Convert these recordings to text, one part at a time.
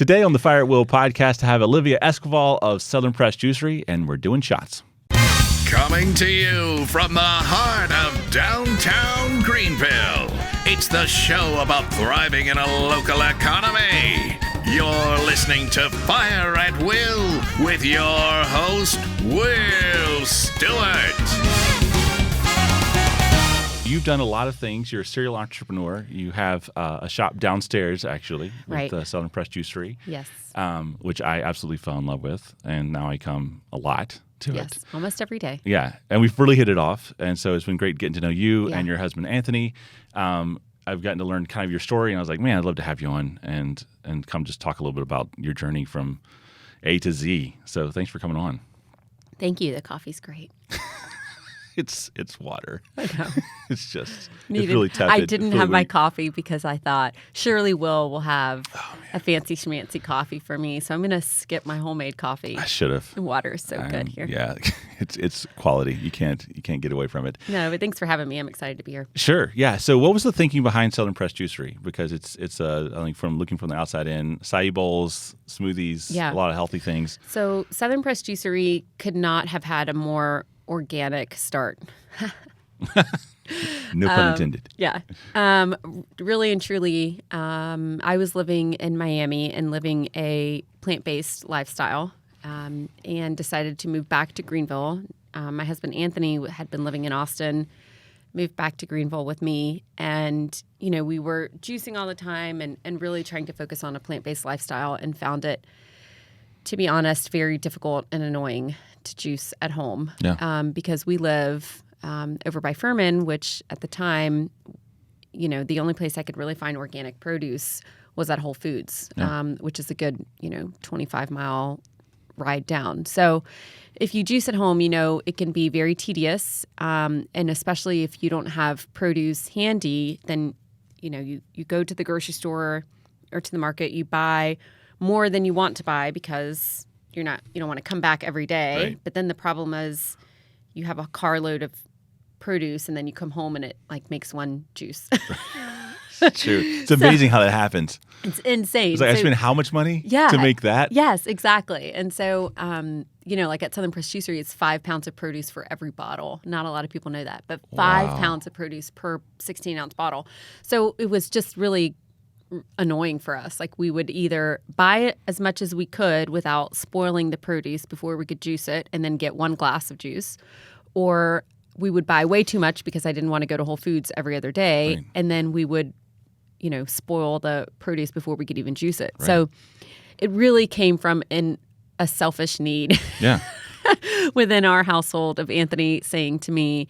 Today on the Fire at Will podcast, I have Olivia Esquival of Southern Pressed Juicery, and we're doing shots. Coming to you from the heart of downtown Greenville, it's the show about thriving in a local economy. You're listening to Fire at Will with your host, Will Stewart. You've done a lot of things. You're a serial entrepreneur. You have a shop downstairs, actually, with Southern Pressed Juicery. Yes. Which I absolutely fell in love with, and now I come a lot to it. Yes, almost every day. Yeah, and we've really hit it off, and so it's been great getting to know you and your husband, Anthony. I've gotten to learn kind of your story, and I was like, man, I'd love to have you on and come just talk a little bit about your journey from A to Z. So thanks for coming on. Thank you. The coffee's great. It's water. I know. It's really tepid. I didn't have my coffee because I thought surely Will have a fancy schmancy coffee for me. So I'm going to skip my homemade coffee. I should have. The water is so good here. Yeah, it's quality. You can't get away from it. No, but thanks for having me. I'm excited to be here. Sure. Yeah. So what was the thinking behind Southern Pressed Juicery? Because it's I think from looking from the outside in, acai bowls, smoothies, a lot of healthy things. So Southern Pressed Juicery could not have had a more organic start. No pun intended. Yeah. Really and truly, I was living in Miami and living a plant-based lifestyle and decided to move back to Greenville. My husband, Anthony, had been living in Austin, moved back to Greenville with me. And, we were juicing all the time and really trying to focus on a plant-based lifestyle and found it, to be honest, very difficult and annoying to juice at home because we live over by Furman, which at the time, the only place I could really find organic produce was at Whole Foods, which is a good, 25-mile ride down. So if you juice at home, it can be very tedious. And especially if you don't have produce handy, then, you go to the grocery store or to the market, you buy more than you want to buy because you don't want to come back every day. Right. But then the problem is you have a carload of produce and then you come home and it makes one juice. True. It's amazing how that happens. It's insane. It's like I spent how much money to make that? Yes, exactly. And so, at Southern Pressed Juicery, it's 5 pounds of produce for every bottle. Not a lot of people know that, but 5 pounds of produce per 16-ounce bottle. So it was just really annoying for us. Like we would either buy as much as we could without spoiling the produce before we could juice it and then get one glass of juice, or we would buy way too much because I didn't want to go to Whole Foods every other day, and then we would spoil the produce before we could even juice it. Right. So it really came from a selfish need within our household of Anthony saying to me,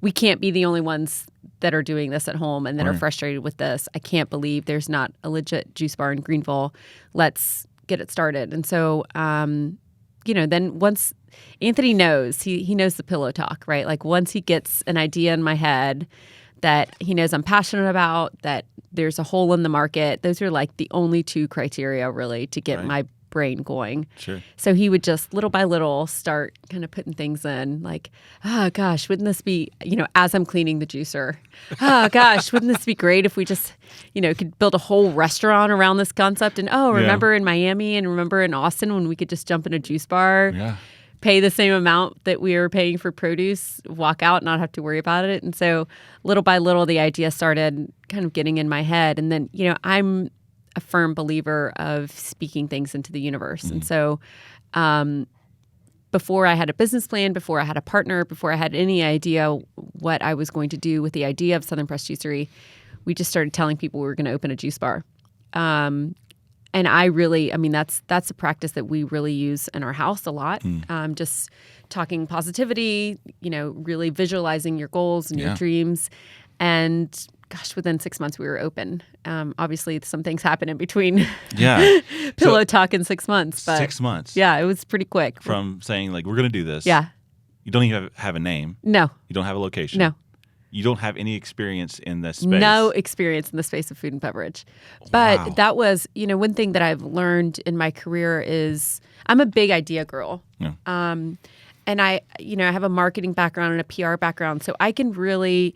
we can't be the only ones that are doing this at home and that are frustrated with this. I can't believe there's not a legit juice bar in Greenville. Let's get it started. And so, then once Anthony knows, he knows the pillow talk, right? Like once he gets an idea in my head that he knows I'm passionate about, that there's a hole in the market, those are like the only two criteria really to get my brain going. Sure. So he would just little by little start kind of putting things in like, oh gosh, wouldn't this be, as I'm cleaning the juicer, oh gosh, wouldn't this be great if we just, could build a whole restaurant around this concept? And remember in Miami and remember in Austin when we could just jump in a juice bar, pay the same amount that we were paying for produce, walk out, not have to worry about it. And so little by little, the idea started kind of getting in my head. And then, I'm a firm believer of speaking things into the universe. And so before I had a business plan, before I had a partner, before I had any idea what I was going to do with the idea of Southern Pressed Juicery, we just started telling people we were going to open a juice bar. And I really, that's a practice that we really use in our house a lot. Just talking positivity, really visualizing your goals and your dreams. And gosh, within 6 months we were open. Obviously, some things happen in between. Pillow talk in 6 months. But 6 months. Yeah, it was pretty quick. From saying like, we're going to do this. Yeah. You don't even have a name. No. You don't have a location. No. You don't have any experience in this space. No experience in the space of food and beverage. But that was, one thing that I've learned in my career is I'm a big idea girl. Yeah. And I have a marketing background and a PR background. So I can really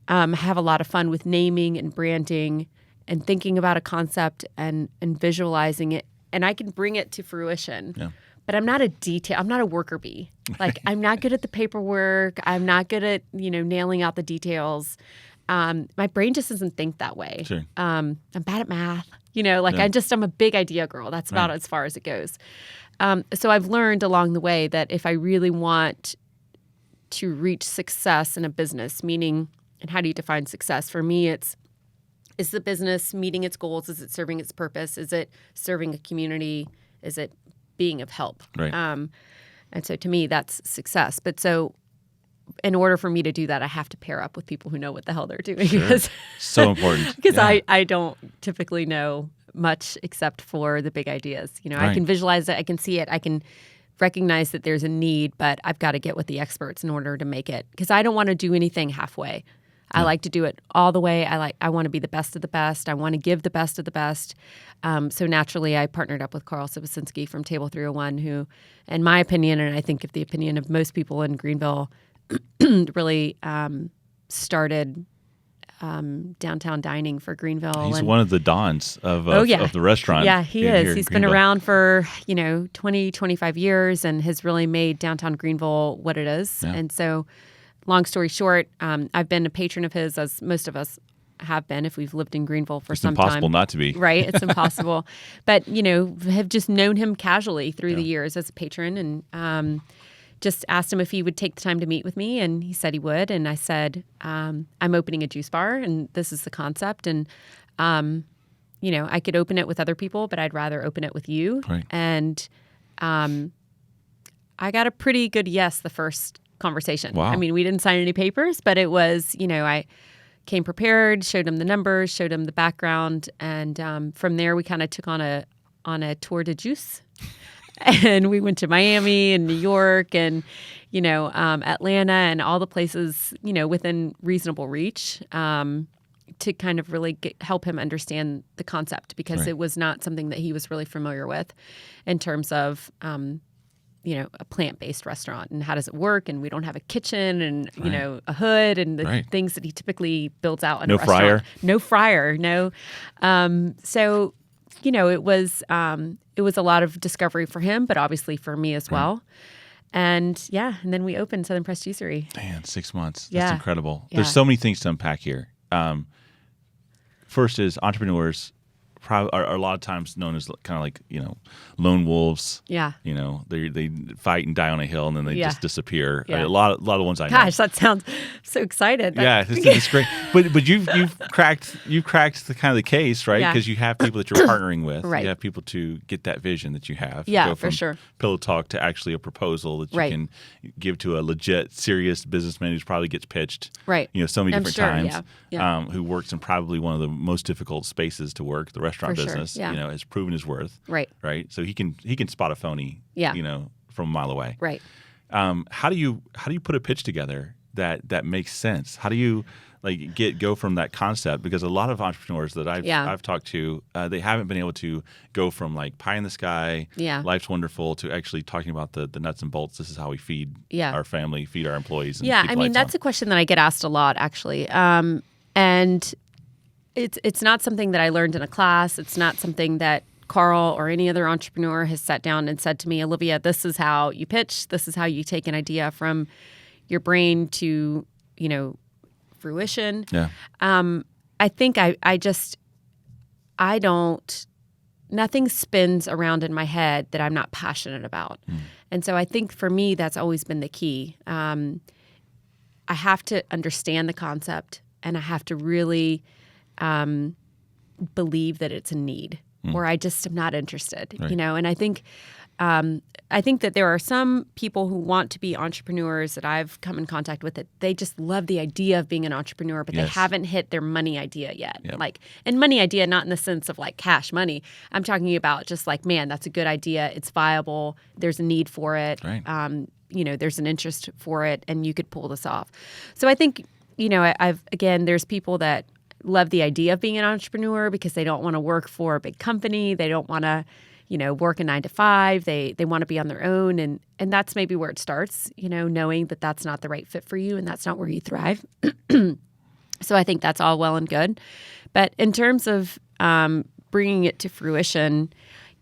have a lot of fun with naming and branding and thinking about a concept and visualizing it, and I can bring it to fruition. Yeah. But I'm not a worker bee. Like, I'm not good at the paperwork. I'm not good at, nailing out the details. My brain just doesn't think that way. Sure. I'm bad at math. I'm a big idea girl. That's about as far as it goes. So I've learned along the way that if I really want to reach success in a business, meaning, and how do you define success? For me, is the business meeting its goals? Is it serving its purpose? Is it serving a community? Is it being of help? Right. And so to me, that's success. But so in order for me to do that, I have to pair up with people who know what the hell they're doing. Sure. So important. Because I don't typically know much except for the big ideas. I can visualize it. I can see it. I can recognize that there's a need, but I've got to get with the experts in order to make it. Because I don't want to do anything halfway. I like to do it all the way. I want to be the best of the best. I want to give the best of the best. So naturally, I partnered up with Carl Sivasinski from Table 301, who, in my opinion, and I think of the opinion of most people in Greenville, really started downtown dining for Greenville. He's one of the dons of the restaurant. Yeah, he is. He's been around for 20, 25 years and has really made downtown Greenville what it is. Yeah. And so, long story short, I've been a patron of his, as most of us have been if we've lived in Greenville for some time. It's impossible not to be. Right, it's impossible. But, have just known him casually through the years as a patron, and just asked him if he would take the time to meet with me, and he said he would. And I said, I'm opening a juice bar, and this is the concept. And, I could open it with other people, but I'd rather open it with you. Right. And I got a pretty good yes the first conversation. Wow. I mean, we didn't sign any papers, but it was, I came prepared, showed him the numbers, showed him the background. And from there, we kind of took on a tour de juice. And we went to Miami and New York and, Atlanta and all the places, within reasonable reach to kind of really help him understand the concept, because it was not something that he was really familiar with in terms of, a plant-based restaurant and how does it work, and we don't have a kitchen and, a hood and the things that he typically builds out in a restaurant. No fryer. No. So, it was a lot of discovery for him, but obviously for me as well. And and then we opened Southern Press Juicery. Man, 6 months. That's incredible. Yeah. There's so many things to unpack here. First is entrepreneurs are a lot of times known as kind of like, lone wolves. Yeah. They fight and die on a hill and then they just disappear. Yeah. A lot of ones I know. Gosh, that sounds so excited. Yeah, this is great. But you've cracked the kind of the case, right? Because you have people that you're partnering with. Right. You have people to get that vision that you have. Yeah, go from for sure. Pillow talk to actually a proposal that you can give to a legit, serious businessman who probably gets pitched. Right. So many different times. Yeah. Who works in probably one of the most difficult spaces to work, the restaurant For sure. business. Yeah. Has proven his worth. Right. Right. So he can spot a phony. Yeah. From a mile away. Right. How do you put a pitch together that makes sense? How do you go from that concept? Because a lot of entrepreneurs that I've talked to, they haven't been able to go from pie in the sky, life's wonderful, to actually talking about the nuts and bolts. This is how we feed our family, feed our employees. And keep the lights that's on. a question that I get asked a lot, actually. And it's not something that I learned in a class. It's not something that Carl or any other entrepreneur has sat down and said to me, Olivia, this is how you pitch. This is how you take an idea from your brain to, fruition. Yeah. I think nothing spins around in my head that I'm not passionate about. And so I think for me, that's always been the key. I have to understand the concept, and I have to really believe that it's a need, or I just am not interested, and I think that there are some people who want to be entrepreneurs that I've come in contact with, that they just love the idea of being an entrepreneur, but they haven't hit their money idea yet. Yep. And money idea, not in the sense of cash money. I'm talking about just man, that's a good idea. It's viable. There's a need for it. Right. There's an interest for it, and you could pull this off. So I think, there's people that love the idea of being an entrepreneur because they don't want to work for a big company. They don't want to, work a 9 to 5. They want to be on their own. And that's maybe where it starts, knowing that that's not the right fit for you and that's not where you thrive. So I think that's all well and good. But in terms of bringing it to fruition,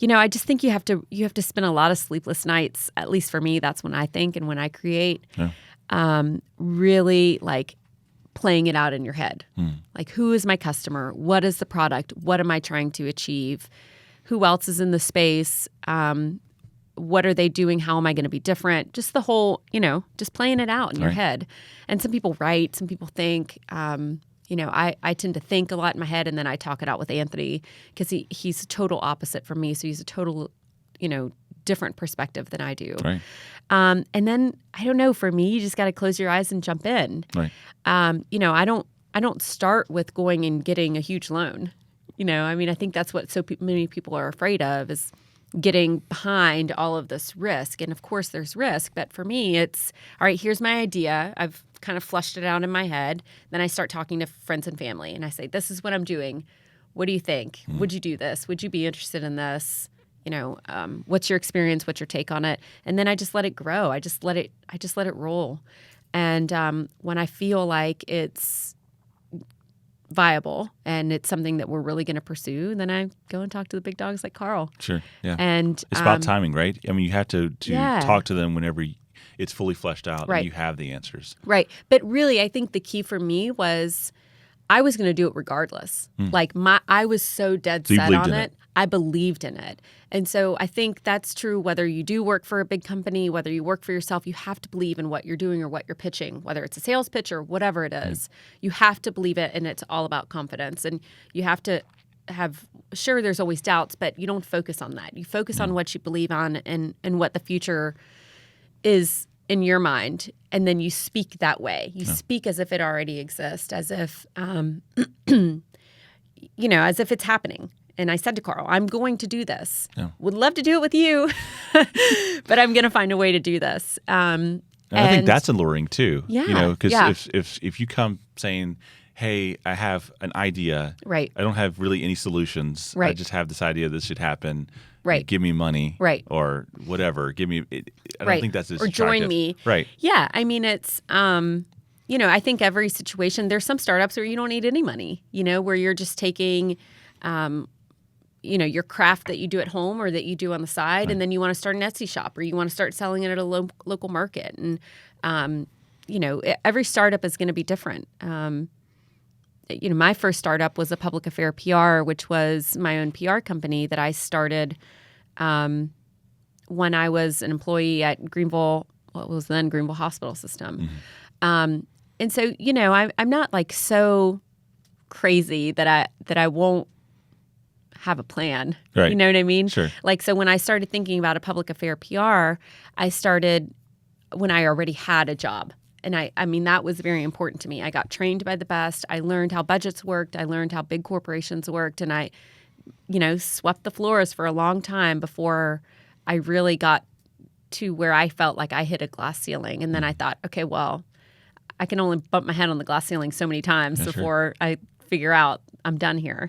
I just think you have to spend a lot of sleepless nights. At least for me, that's when I think and when I create. Really like playing it out in your head. Like, who is my customer? What is the product? What am I trying to achieve? Who else is in the space? What are they doing? How am I going to be different? Just the whole, just playing it out in your head. And some people write, some people think. I tend to think a lot in my head, and then I talk it out with Anthony because he's a total opposite from me. So he's a total, different perspective than I do. Right. And then I don't know. For me, you just got to close your eyes and jump in. Right. I don't start with going and getting a huge loan. I think that's what many people are afraid of, is getting behind all of this risk. And of course there's risk, but for me it's, all right, here's my idea. I've kind of flushed it out in my head. Then I start talking to friends and family and I say, this is what I'm doing. What do you think? Would you do this? Would you be interested in this? What's your experience? What's your take on it? And then I just let it grow. I just let it roll. And when I feel like it's viable and it's something that we're really going to pursue, then I go and talk to the big dogs like Carl. Sure. Yeah. And it's about timing, right? I mean, you have to talk to them whenever it's fully fleshed out and you have the answers. Right. But really, I think the key for me was I was going to do it regardless. Like I was so dead set on it. I believed in it. And so I think that's true whether you do work for a big company, whether you work for yourself, you have to believe in what you're doing or what you're pitching, whether it's a sales pitch or whatever it is. You have to believe it, and it's all about confidence. And you have to sure, there's always doubts, but you don't focus on that. You focus on what you believe on and what the future is in your mind, and then you speak that way. You speak as if it already exists, as if, as if it's happening. And I said to Carl, I'm going to do this. Would love to do it with you, but I'm going to find a way to do this. And I think that's alluring too. Yeah. Because if you come saying, hey, I have an idea. Right. I don't have really any solutions. Right. I just have this idea this should happen. Right. Give me money. Right. Or whatever. Give me. I don't think that's as attractive. Or join me. Right. Yeah. I mean, it's. I think every situation. There's some startups where you don't need any money. Where you're just taking. Your craft that you do at home or that you do on the side, and then you want to start an Etsy shop or you want to start selling it at a local market. And, every startup is going to be different. My first startup was a public affair PR, which was my own PR company that I started when I was an employee at Greenville, what was then Greenville Hospital System. And so, I'm not like so crazy that I won't have a plan. Right. You know what I mean? Sure. Like, so when I started thinking about a public affair PR, I started when I already had a job. And I mean, that was very important to me. I got trained by the best. I learned how budgets worked. I learned how big corporations worked. And I, swept the floors for a long time before I really got to where I felt like I hit a glass ceiling. And then I thought, okay, well, I can only bump my head on the glass ceiling so many times before I figure out I'm done here.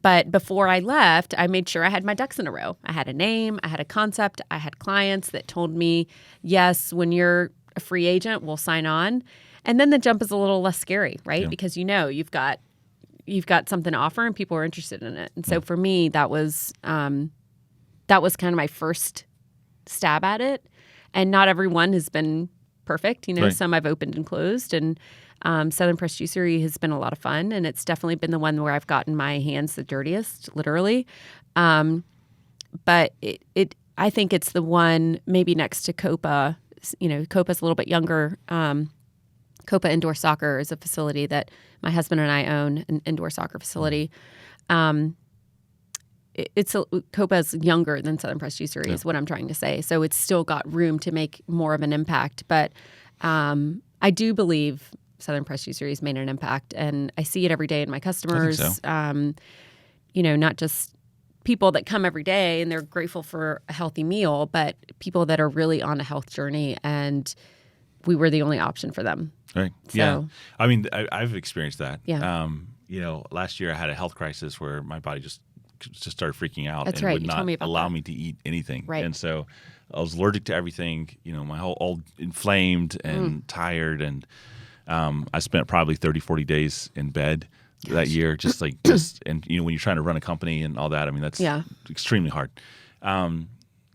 But before I left, I made sure I had my ducks in a row. I had a name, I had a concept, I had clients that told me, yes, when you're a free agent, we'll sign on. And then the jump is a little less scary, right? Because you've got something to offer and people are interested in it. And so for me, that was kind of my first stab at it. And not everyone has been perfect. Some I've opened and closed, and Southern Press Juicery has been a lot of fun, and it's definitely been the one where I've gotten my hands the dirtiest, literally. But I think it's the one maybe next to Copa. Copa's a little bit younger. Copa Indoor Soccer is a facility that my husband and I own, an indoor soccer facility. Copa's younger than Southern Press Juicery is what I'm trying to say. So it's still got room to make more of an impact. But I do believe Southern Press Juicery has made an impact, and I see it every day in my customers. I think so. Not just people that come every day and they're grateful for a healthy meal, but people that are really on a health journey, and we were the only option for them. Right. So, yeah. I mean, I've experienced that. Yeah. Last year I had a health crisis where my body just started freaking out. That's and right. would You not told me about allow that. me to eat anything. Right. And so I was allergic to everything. My whole all inflamed and tired, and I spent probably 30, 40 days in bed that year, and when you're trying to run a company and all that, I mean, that's extremely hard. And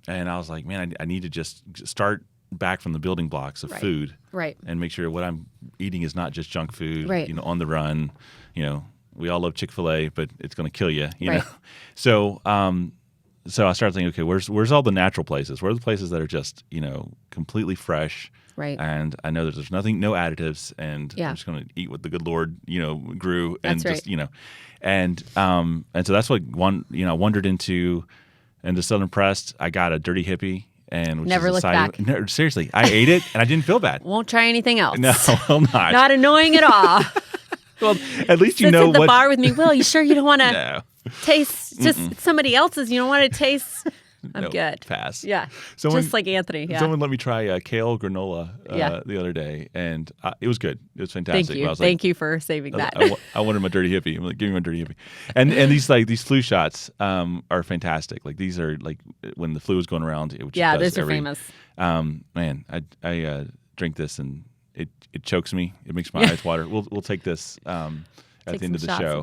I was like, man, I need to just start back from the building blocks of food, and make sure what I'm eating is not just junk food, on the run. We all love Chick-fil-A, but it's going to kill you, you know. So I started thinking, okay, where's all the natural places? Where are the places that are just, completely fresh? Right. And I know that there's no additives, and I'm just going to eat what the good Lord, grew, and and so that's what wandered into Southern Pressed. I got a Dirty Hippie, and which never is looked back. No, seriously, I ate it and I didn't feel bad. Won't try anything else. No, will not. Not annoying at all. Well, at least you Sits know at the what. bar with me. Will, you sure you don't want to No. taste just somebody else's? You don't want to taste. I'm No, good. Pass. Yeah. Someone, just like Anthony. Yeah. Someone let me try kale granola the other day, and it was good. It was fantastic. Thank you. I was Thank you for saving that. I wanted my Dirty Hippie. I'm like, give me my Dirty Hippie. And these flu shots are fantastic. Like these are like when the flu is going around. Those are famous. Man, I drink this and it chokes me. It makes my eyes water. We'll take this. At the end of the show.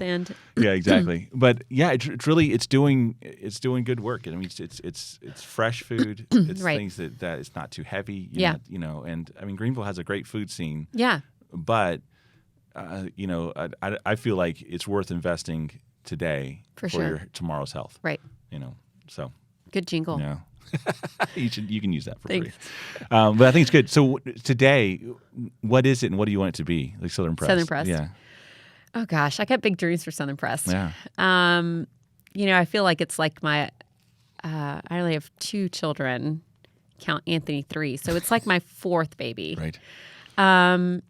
Yeah, exactly. But yeah, it's doing good work. I mean, it's fresh food. It's things that it's not too heavy. And I mean, Greenville has a great food scene. Yeah. But I feel like it's worth investing today for your tomorrow's health. Right. So good jingle. Yeah. You can use that for Thanks. free. But I think it's good. So today, what is it and what do you want it to be? Like Southern Pressed. Southern Pressed. Yeah. Oh gosh, I got big dreams for Southern Pressed. Yeah. I feel like it's like my. I only have 2 children. Count Anthony 3, so it's like my 4th baby. Right. I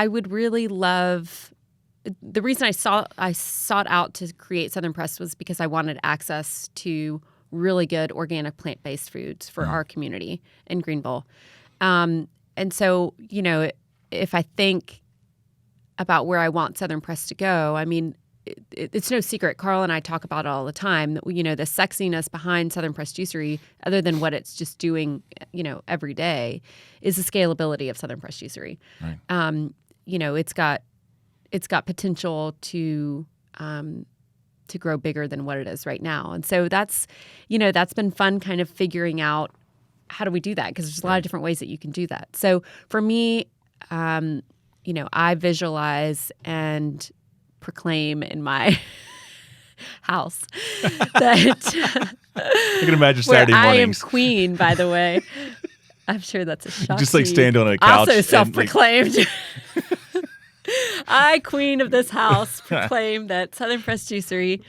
would really love. The reason I sought out to create Southern Pressed was because I wanted access to really good organic plant-based foods for our community in Greenville. And so, if I think about where I want Southern Pressed to go, I mean, it's no secret. Carl and I talk about it all the time that, the sexiness behind Southern Pressed Juicery, other than what it's just doing, every day, is the scalability of Southern Pressed Juicery. Right. It's got potential to grow bigger than what it is right now. And so that's been fun kind of figuring out how do we do that? Because there's a lot of different ways that you can do that. So for me, I visualize and proclaim in my house that I can imagine Saturday where mornings. I am queen, by the way. I'm sure that's a shock. Just like to you. stand on a couch. Also self-proclaimed. I, queen of this house, proclaim that Southern Pressed Juicery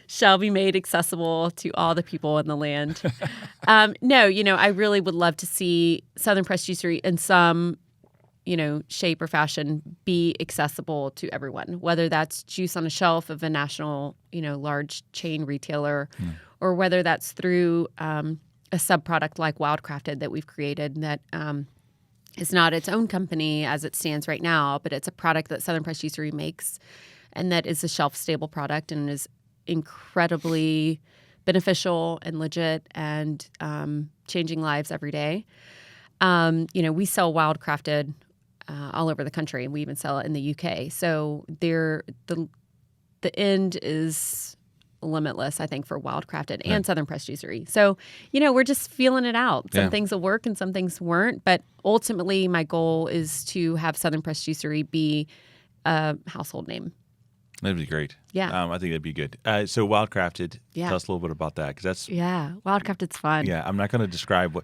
shall be made accessible to all the people in the land. I really would love to see Southern Pressed Juicery in some shape or fashion be accessible to everyone, whether that's juice on a shelf of a national, large chain retailer, or whether that's through a sub-product like Wildcrafted that we've created that is not its own company as it stands right now, but it's a product that Southern Pressed Juicery makes and that is a shelf-stable product and is incredibly beneficial and legit and changing lives every day. We sell Wildcrafted all over the country, and we even sell it in the UK. So the end is limitless, I think, for Wildcrafted and Southern Pressed Juicery. So, we're just feeling it out. Some things will work and some things weren't. But ultimately, my goal is to have Southern Pressed Juicery be a household name. That'd be great. Yeah. I think that'd be good. So Wildcrafted, tell us a little bit about that, because that's Wildcrafted's fun. Yeah, I'm not going to describe what.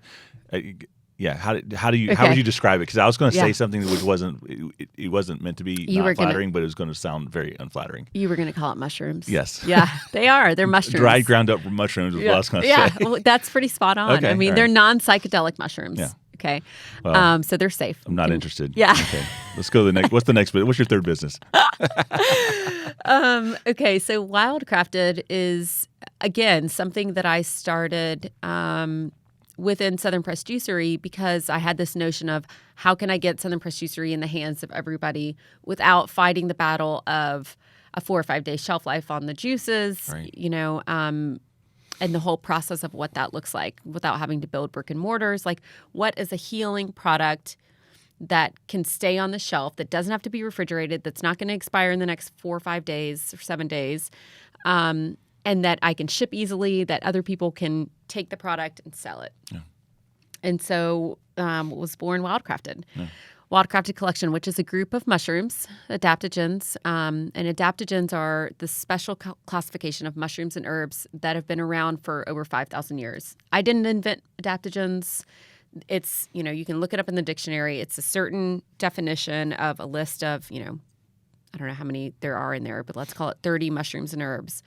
How would you describe it? Because I was going to say something that wasn't meant to be flattering, but it was going to sound very unflattering. You were going to call it mushrooms. Yes. Yeah, they are. They're mushrooms. Dried, ground up mushrooms is what I was going to say. Yeah, well, that's pretty spot on. Okay, I mean, they're non-psychedelic mushrooms. Yeah. Okay. Well, so they're safe. I'm not interested. Yeah. Okay. Let's go to the next. What's the next bit? What's your third business? Okay. So Wildcrafted is, again, something that I started within Southern Pressed Juicery because I had this notion of how can I get Southern Pressed Juicery in the hands of everybody without fighting the battle of a 4 or 5 day shelf life on the juices, and the whole process of what that looks like without having to build brick and mortars. Like, what is a healing product that can stay on the shelf, that doesn't have to be refrigerated, that's not going to expire in the next 4 or 5 days or 7 days, and that I can ship easily, that other people can take the product and sell it. Yeah. And so was born Wildcrafted. Yeah. Wildcrafted Collection, which is a group of mushrooms, adaptogens. And adaptogens are the special classification of mushrooms and herbs that have been around for over 5,000 years. I didn't invent adaptogens. It's, you can look it up in the dictionary. It's a certain definition of a list of, I don't know how many there are in there, but let's call it 30 mushrooms and herbs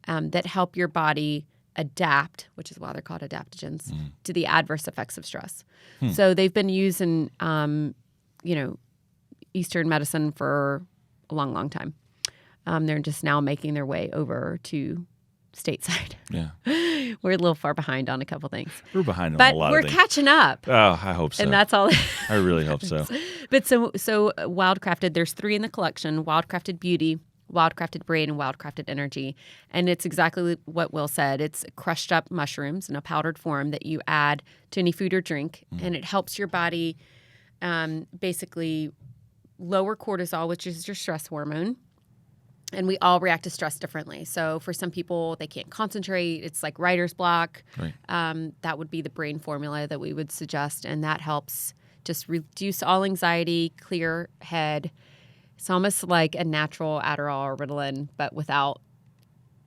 that help your body adapt, which is why they're called adaptogens, to the adverse effects of stress. So they've been used in Eastern medicine for a long, long time. They're just now making their way over to stateside. Yeah. We're a little far behind on a couple things. We're behind on a lot of things. But we're catching up. Oh, I hope so. And that's all. I really hope so. But so Wildcrafted, there's 3 in the collection: Wildcrafted Beauty, Wildcrafted Brain, and Wildcrafted Energy. And it's exactly what Will said. It's crushed up mushrooms in a powdered form that you add to any food or drink, and it helps your body basically lower cortisol, which is your stress hormone. And we all react to stress differently. So for some people, they can't concentrate. It's like writer's block. Right. That would be the brain formula that we would suggest. And that helps just reduce all anxiety, clear head. It's almost like a natural Adderall or Ritalin, but without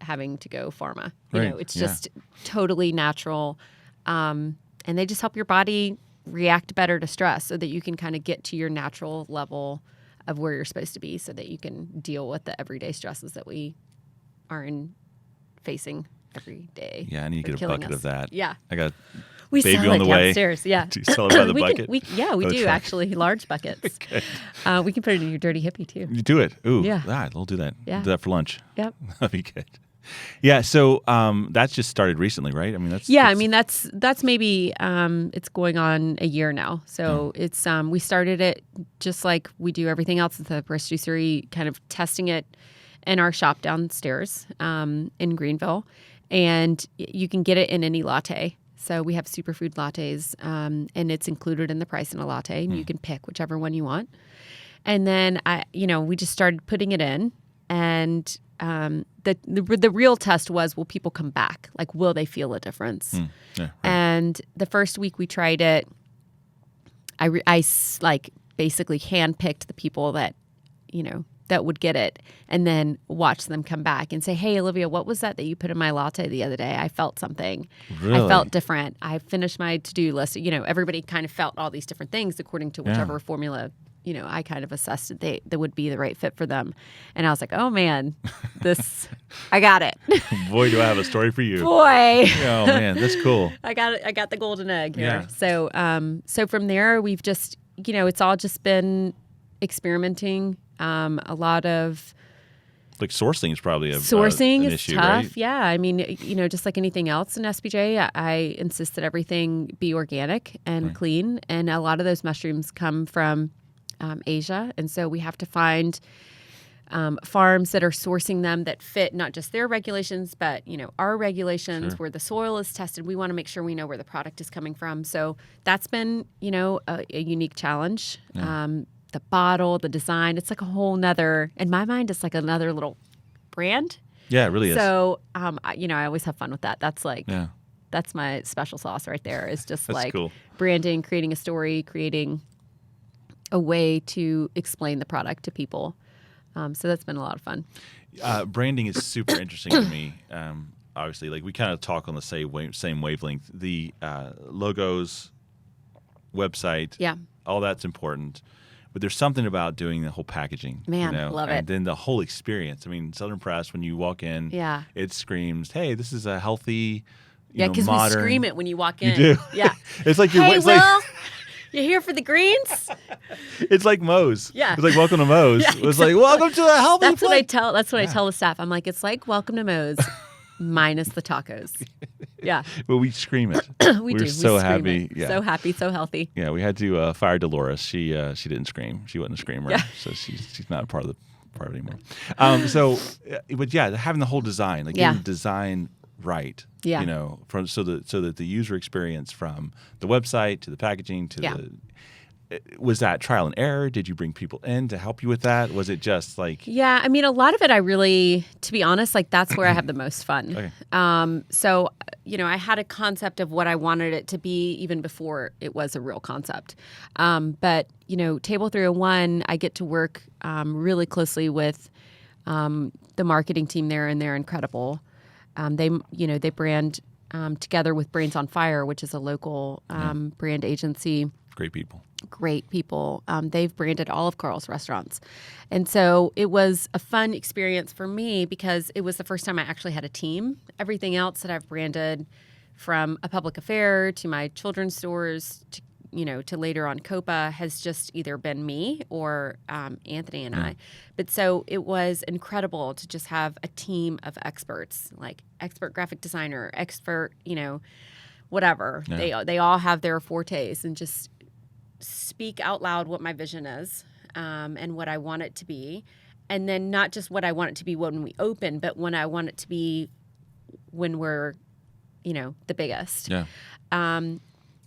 having to go pharma. It's just totally natural. And they just help your body react better to stress so that you can kind of get to your natural level of where you're supposed to be so that you can deal with the everyday stresses that we are facing every day. Yeah, I need to get a bucket of that. Yeah. I got we baby sell on it the way. Downstairs. Yeah. Do you sell it by the bucket? We do actually, large buckets. Okay. We can put it in your Dirty Hippie too. You do it. Ooh, yeah. We'll do that. Yeah. We'll do that for lunch. Yep. That'd be good. Yeah, so that's just started recently, right? I mean, that's maybe it's going on a year now. So it's we started it just like we do everything else at the Press Juicery, kind of testing it in our shop downstairs in Greenville, and you can get it in any latte. So we have superfood lattes, and it's included in the price in a latte, and you can pick whichever one you want. And then we just started putting it in, and the real test was, will people come back? Like, will they feel a difference? Yeah, right. And the first week we tried it, I basically handpicked the people that, that would get it, and then watch them come back and say, hey, Olivia, what was that you put in my latte the other day? I felt something. Really? I felt different. I finished my to-do list. Everybody kind of felt all these different things according to whichever formula I kind of assessed that would be the right fit for them. And I was like, oh man, I got it. Boy, do I have a story for you. Boy. Oh man, that's cool. I got the golden egg here. Yeah. So from there, we've just, it's all just been experimenting. A lot of like sourcing is probably an is issue, tough. Right? Yeah. I mean, just like anything else in SBJ, I insist that everything be organic and clean. And a lot of those mushrooms come from Asia. And so we have to find farms that are sourcing them that fit not just their regulations, but, our regulations, where the soil is tested. We want to make sure we know where the product is coming from. So that's been, a unique challenge. Yeah. The bottle, the design, it's like a whole nother, in my mind, it's like another little brand. Yeah, it really is. So, I always have fun with that. That's like, that's my special sauce right there, is just like cool. Branding, creating a story, creating a way to explain the product to people. So that's been a lot of fun. Branding is super interesting to me. Obviously, like we kind of talk on the same wavelength. The logos, website, all that's important. But there's something about doing the whole packaging. Man, love it. And then the whole experience. I mean, Southern Press, when you walk in, it screams, hey, this is a healthy, because we modern. scream it when you walk in. You do? Yeah. It's like hey, Will, you here for the greens? It's like Moe's. Yeah. It's like welcome to Moe's. Yeah, it's like welcome to a healthy That's place. What I tell the staff. I'm like, it's like welcome to Moe's minus the tacos. Yeah. Well, we scream it. we do. So we happy. Yeah. So happy, so healthy. Yeah, we had to fire Dolores. She didn't scream. She wasn't a screamer. Yeah. So she's not a part of it anymore. But having the whole design, like getting the design right. Yeah. So that the user experience from the website to the packaging to was that trial and error? Did you bring people in to help you with that? Was it just like... Yeah, I mean, a lot of it I really, to be honest, like that's where I have the most fun. Okay. So, I had a concept of what I wanted it to be even before it was a real concept. But, Table 301, I get to work really closely with the marketing team there, and they're incredible. They brand together with Brains on Fire, which is a local brand agency. Great people. Great people. They've branded all of Carl's restaurants. And so it was a fun experience for me because it was the first time I actually had a team. Everything else that I've branded, from a public affair to my children's stores to later on Copa, has just either been me or Anthony and I. But so it was incredible to just have a team of experts, like expert graphic designer, expert, whatever. Yeah. They all have their fortes, and just speak out loud what my vision is and what I want it to be. And then not just what I want it to be when we open, but when I want it to be when we're, the biggest. Yeah.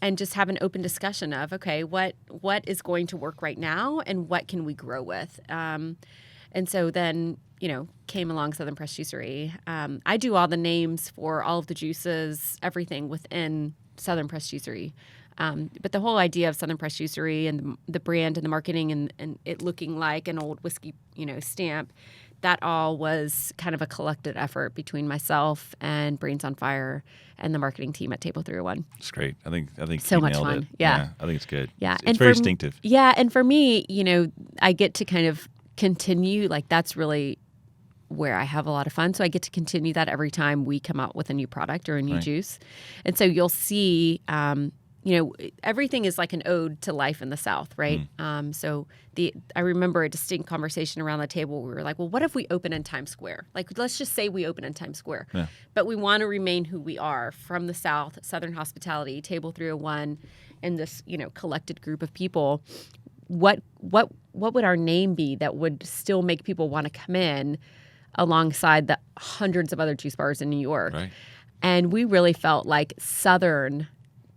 And just have an open discussion of, okay, what is going to work right now and what can we grow with? And so then, came along Southern Pressed Juicery. I do all the names for all of the juices, everything within Southern Pressed Juicery. But the whole idea of Southern Pressed Juicery and the brand and the marketing and it looking like an old whiskey, stamp, that all was kind of a collective effort between myself and Brains on Fire and the marketing team at Table 301. It's great. I think so you much nailed fun. it. Yeah. I think it's good. Yeah. It's very distinctive. Yeah. And for me, I get to kind of continue, like that's really where I have a lot of fun. So I get to continue that every time we come out with a new product or a new juice. And so you'll see, everything is like an ode to life in the South, right? So I remember a distinct conversation around the table. We were like, well, what if we open in Times Square? Like, let's just say we open in Times Square. Yeah. But we want to remain who we are, from the South, Southern hospitality, Table 301, and this, collected group of people. What would our name be that would still make people want to come in alongside the hundreds of other juice bars in New York? Right. And we really felt like Southern,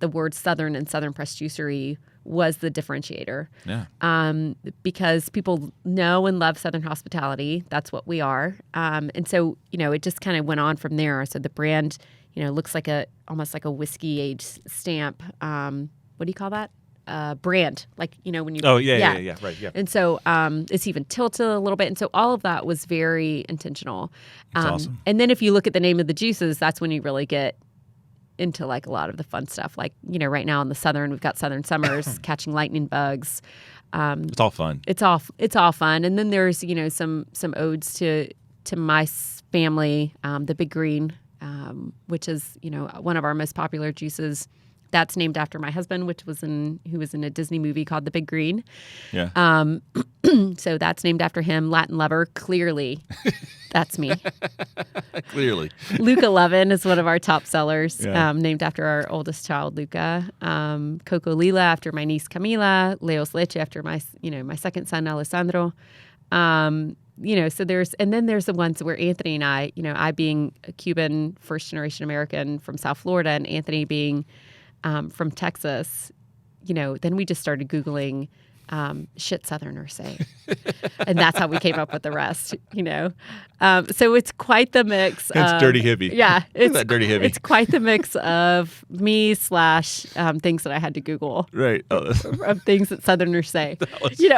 the word Southern and Southern Pressed Juicery was the differentiator. Yeah. Because people know and love Southern hospitality. That's what we are. And so, it just kind of went on from there. So the brand, looks like almost like a whiskey age stamp. What do you call that? Brand, like, when you... Oh, yeah, right, yeah. And so it's even tilted a little bit. And so all of that was very intentional. That's awesome. And then if you look at the name of the juices, that's when you really get into like a lot of the fun stuff. Like, right now in the Southern, we've got Southern Summers, Catching Lightning Bugs. It's all fun. It's all fun. And then there's, some odes to my family, the Big Green, which is, one of our most popular juices. That's named after my husband, who was in a Disney movie called The Big Green. Yeah. So that's named after him. Latin lover, clearly, that's me. Clearly. Luca Lovin is one of our top sellers, Yeah. Named after our oldest child, Luca. Coco Lila after my niece Camila. Leos Leche after my second son, Alessandro. So there's the ones where Anthony and I being a Cuban first generation American from South Florida, and Anthony being from Texas, then we just started Googling shit Southerners say. And that's how we came up with the rest, So it's quite the mix. It's dirty hippie. Yeah. It's that dirty hippie. It's quite the mix of me / things that I had to Google. Right. Of things that Southerners say.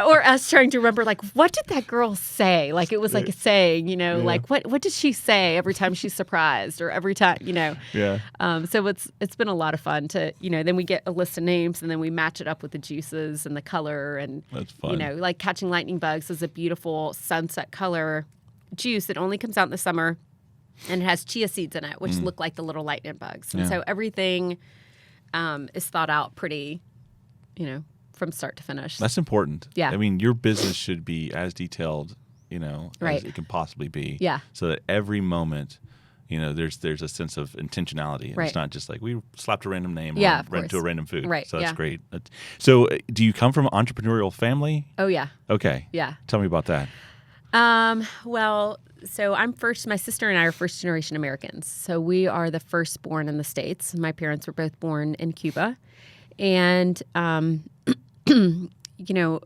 Or us trying to remember, like, what did that girl say? Like, it was like a saying, like, what did she say every time she's surprised or every time, Yeah. So it's been a lot of fun to, then we get a list of names and then we match it up with the juices and the color. And, that's fun. Like Catching Lightning Bugs is a beautiful sunset color juice that only comes out in the summer, and it has chia seeds in it, which look like the little lightning bugs. And so everything is thought out pretty, from start to finish. That's important. Yeah. I mean, your business should be as detailed, right. as it can possibly be. Yeah. So that every moment, there's a sense of intentionality. And right. It's not just like we slapped a random name yeah, or to a random food. Right. So that's yeah. great. So do you come from an entrepreneurial family? Oh, yeah. Okay. Yeah. Tell me about that. Well, so my sister and I are first generation Americans. So we are the firstborn in the States. My parents were both born in Cuba. And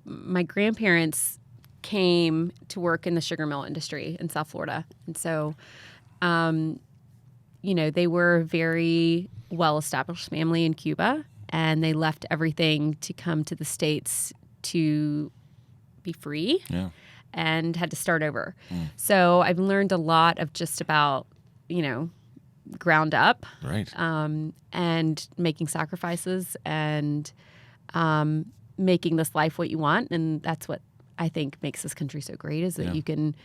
my grandparents came to work in the sugar mill industry in South Florida. And so, they were a very well-established family in Cuba, and they left everything to come to the States to be free and had to start over. So I've learned a lot of just about, ground up. Right. And making sacrifices and making this life what you want. And that's what I think makes this country so great, is that you can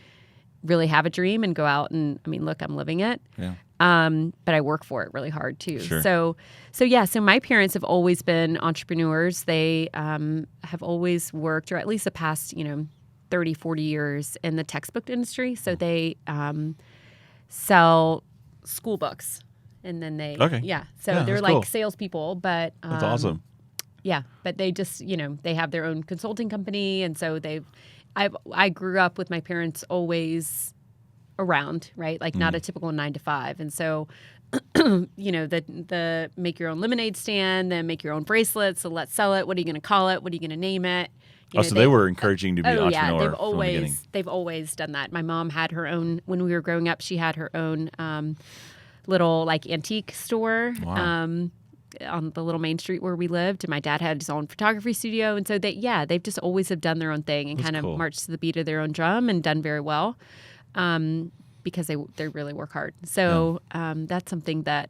really have a dream and go out and, look, I'm living it. Yeah. But I work for it really hard too. Sure. So my parents have always been entrepreneurs. They have always worked, or at least the past, 30, 40 years in the textbook industry. So they sell school books, and then they, So they're like salespeople, but that's awesome. Yeah, but they just, they have their own consulting company, and so I grew up with my parents always around, right? Like not a typical 9-to-5. And so, the make your own lemonade stand, then make your own bracelets. So let's sell it. What are you going to call it? What are you going to name it? So they were encouraging you to be an entrepreneur from the beginning. They've always done that. My mom had her own, when we were growing up, she had her own little like antique store. Wow. On the little main street where we lived, and my dad had his own photography studio, and so they've just always have done their own thing and kind of marched to the beat of their own drum and done very well, because they really work hard. So that's something that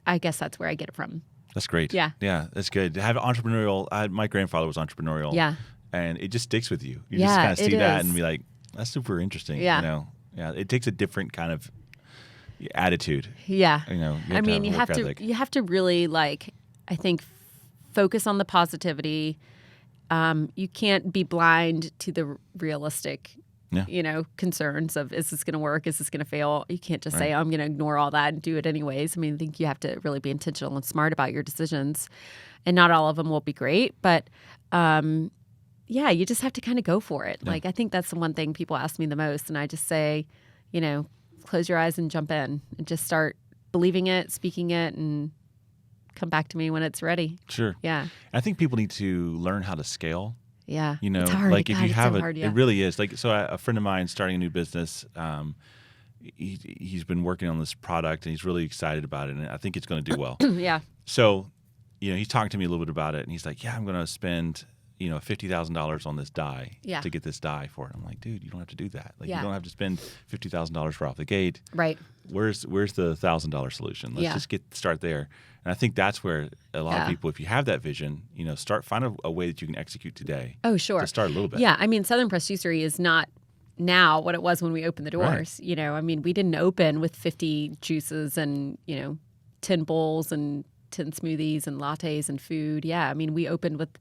I guess that's where I get it from. That's great. Yeah, that's good. To have entrepreneurial. My grandfather was entrepreneurial. Yeah, and it just sticks with you. You just kind of see that and be like, that's super interesting. Yeah, it takes a different kind of attitude. Yeah. You have to really, like, I think, focus on the positivity. You can't be blind to the realistic, concerns of, is this going to work? Is this going to fail? You can't just say, I'm going to ignore all that and do it anyways. I think you have to really be intentional and smart about your decisions, and not all of them will be great, but you just have to kind of go for it. Like, I think that's the one thing people ask me the most, and I just say, close your eyes and jump in and just start believing it, speaking it, and come back to me when it's ready. Sure. Yeah. I think people need to learn how to scale. Yeah. It's hard. Like if you have hard, it really is. Like, so a friend of mine starting a new business, he's been working on this product and he's really excited about it, and I think it's going to do well. Yeah. So, he's talking to me a little bit about it, and he's like, I'm going to spend $50,000 on this die to get this die for it. I'm like, dude, you don't have to do that. Like, you don't have to spend $50,000 right off the gate. Right. Where's the $1,000 start start there. And I think that's where a lot of people, if you have that vision, find a way that you can execute today. Oh, sure. To start a little bit. Yeah. Southern Press Juicery is not now what it was when we opened the doors. Right. We didn't open with 50 juices and, 10 bowls and 10 smoothies and lattes and food. Yeah. We opened with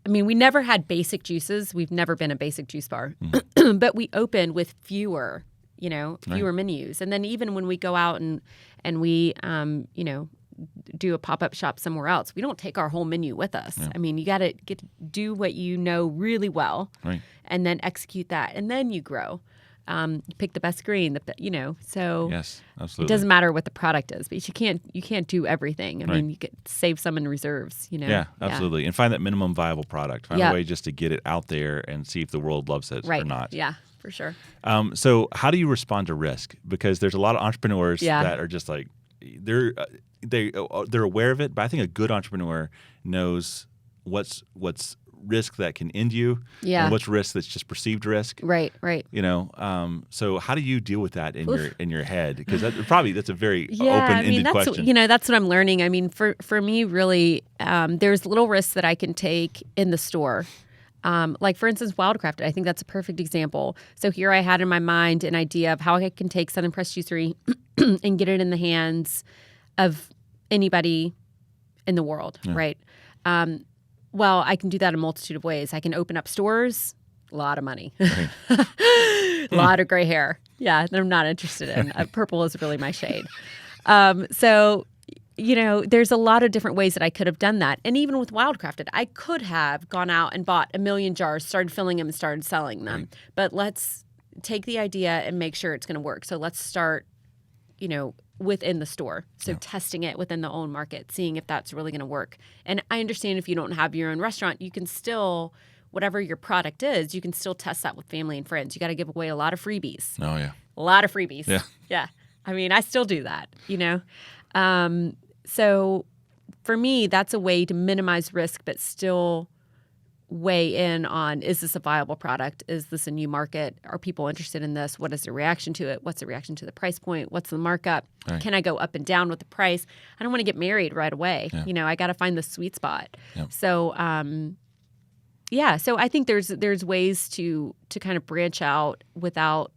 we never had basic juices. We've never been a basic juice bar, but we opened with fewer menus. And then even when we go out and we, do a pop-up shop somewhere else, we don't take our whole menu with us. Yeah. You got to do what you know really well, and then execute that, and then you grow. You pick the best green, so yes, absolutely. It doesn't matter what the product is, but you can't do everything. You could save some in reserves, Yeah, absolutely. And find that minimum viable product. Find a way just to get it out there and see if the world loves it or not. Yeah, for sure. So how do you respond to risk? Because there's a lot of entrepreneurs that are just like, they're aware of it, but I think a good entrepreneur knows what's risk that can end you, and what's risk that's just perceived risk. Right. So how do you deal with that in your head? Because that's a very open-ended question. That's what I'm learning. For me, really, there's little risks that I can take in the store. Like, for instance, Wildcrafted. I think that's a perfect example. So here I had in my mind an idea of how I can take Southern Press Juicery and get it in the hands of anybody in the world, right? Well, I can do that in a multitude of ways. I can open up stores, a lot of money, a lot of gray hair. Yeah, that I'm not interested in. Purple is really my shade. So, there's a lot of different ways that I could have done that. And even with Wildcrafted, I could have gone out and bought 1 million jars, started filling them, and started selling them. Right. But let's take the idea and make sure it's going to work. So let's start, within the store. So testing it within the own market, seeing if that's really going to work. And I understand if you don't have your own restaurant, you can still, whatever your product is, you can still test that with family and friends. You got to give away a lot of freebies. Oh, yeah. A lot of freebies. Yeah. Yeah. I mean, I still do that, So for me, that's a way to minimize risk, but still weigh in on, is this a viable product? Is this a new market? Are people interested in this? What is the reaction to it? What's the reaction to the price point? What's the markup? Right. Can I go up and down with the price? I don't want to get married right away. Yeah. I got to find the sweet spot. Yep. So, so I think there's ways to kind of branch out without,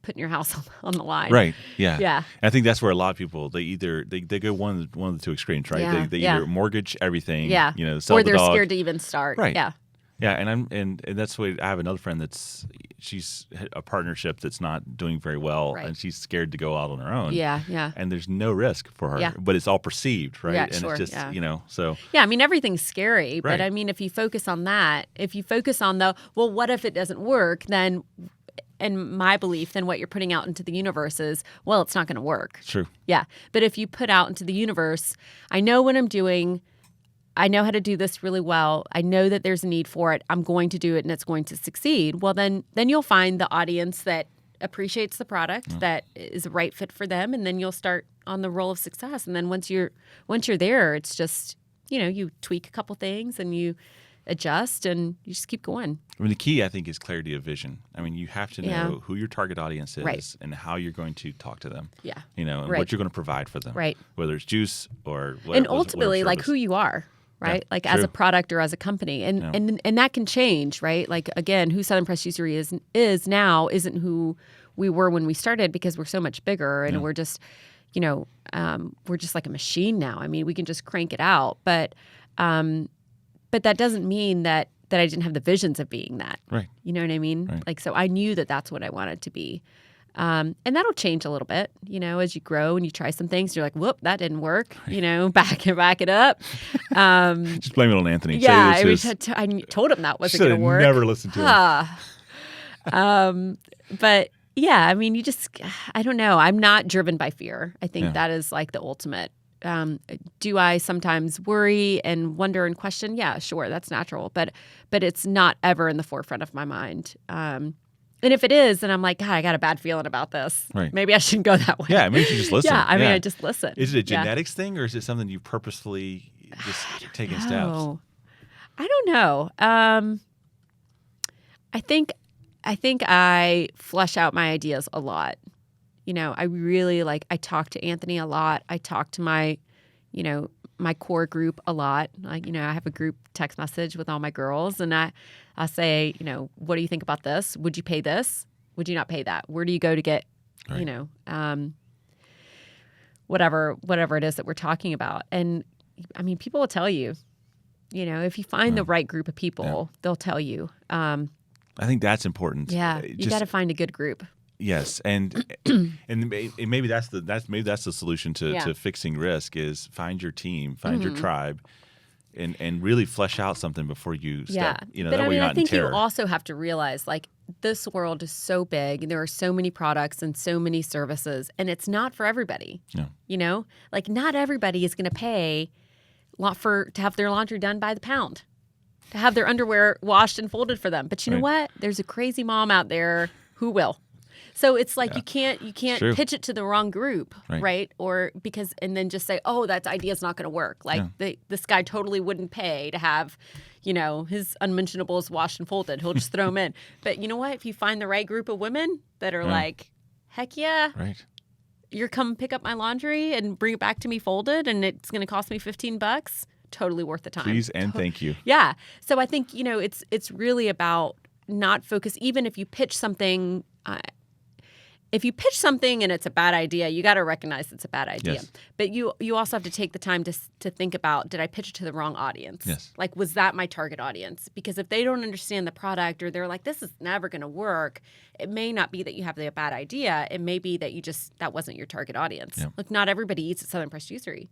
putting your house on the line. Right. Yeah. Yeah. And I think that's where a lot of people, they go one of the two extremes, right? Yeah. They either mortgage everything, Yeah. Sell or the they're dog. scared to even start. Right. Yeah. Yeah, and that's what I have another friend she's a partnership that's not doing very well, Right. and she's scared to go out on her own. Yeah. Yeah. And there's no risk for her, Yeah. but it's all perceived, right? Yeah, and sure, it's just yeah. so Yeah, I mean, everything's scary, but Right. I mean, if you focus on that, if you focus on what if it doesn't work, then, in my belief, then what you're putting out into the universe is, well, it's not going to work. it's true. Yeah. But if you put out into the universe, I know what I'm doing. I know how to do this really well. I know that there's a need for it. I'm going to do it and it's going to succeed. Well, then you'll find the audience that appreciates the product, that is a right fit for them, and then you'll start on the roll of success. And then once you're there, it's just, you tweak a couple things and you adjust and you just keep going. I mean, the key, I think, is clarity of vision. I mean, you have to know Yeah. who your target audience is Right. and how you're going to talk to them. Yeah. And Right. what you're going to provide for them. Right. Whether it's juice or whatever. And ultimately, like, who you are, right? Yeah, Like as true. a product or as a company. And that can change, right? Like, again, who Southern Press Juicery is now isn't who we were when we started, because we're so much bigger and we're just, we're just like a machine now. I mean, we can just crank it out. But that doesn't mean that I didn't have the visions of being that. Right. You know what I mean? Right. Like, so I knew that that's what I wanted to be. And that'll change a little bit, as you grow and you try some things. You're like, whoop, that didn't work. Back it up. Just blame it on Anthony. Yeah, Say it's his- I told him that wasn't Should going to have work. never listened to him. But yeah, I mean, I don't know. I'm not driven by fear. I think that is like the ultimate. Do I sometimes worry and wonder and question? Yeah, sure, that's natural. But it's not ever in the forefront of my mind. And if it is, then I'm like, God, I got a bad feeling about this. Right. Maybe I shouldn't go that way. Yeah, maybe you should just listen. Yeah, I mean, I just listen. Is it a Yeah. genetics thing, or is it something you purposefully just taking steps? I don't know. I think I flesh out my ideas a lot. I really I talk to Anthony a lot. I talk to my core group a lot. I have a group text message with all my girls, and I say, what do you think about this? Would you pay this? Would you not pay that? Where do you go to get, Right. whatever it is that we're talking about? And I mean, people will tell you, if you find the right group of people, they'll tell you. I think that's important. Yeah, you got to find a good group. Yes, and maybe that's the solution to fixing risk is find your team, find your tribe, and really flesh out something before you step. But that I way mean, you're I not think in terror. you also have to realize this world is so big. There are so many products and so many services, and it's not for everybody. No. Not everybody is going to pay to have their laundry done by the pound, to have their underwear washed and folded for them. But you know what? There's a crazy mom out there who will. So it's like you can't True. pitch it to the wrong group, Right. right? Or and then just say, oh, that idea's not going to work. This guy totally wouldn't pay to have, his unmentionables washed and folded. He'll just throw them in. But you know what? If you find the right group of women that are like, heck yeah, Right. you're come pick up my laundry and bring it back to me folded, and it's going to cost me $15. Totally worth the time. Please and thank you. Yeah. So I think it's really about not focus. Even if you pitch something. If you pitch something and it's a bad idea, you got to recognize it's a bad idea. Yes. But you also have to take the time to think about, did I pitch it to the wrong audience? Yes. Like, was that my target audience? Because if they don't understand the product, or they're like, this is never going to work, it may not be that you have the bad idea. It may be that that wasn't your target audience. Yeah. Like, not everybody eats at Southern Press Juicery.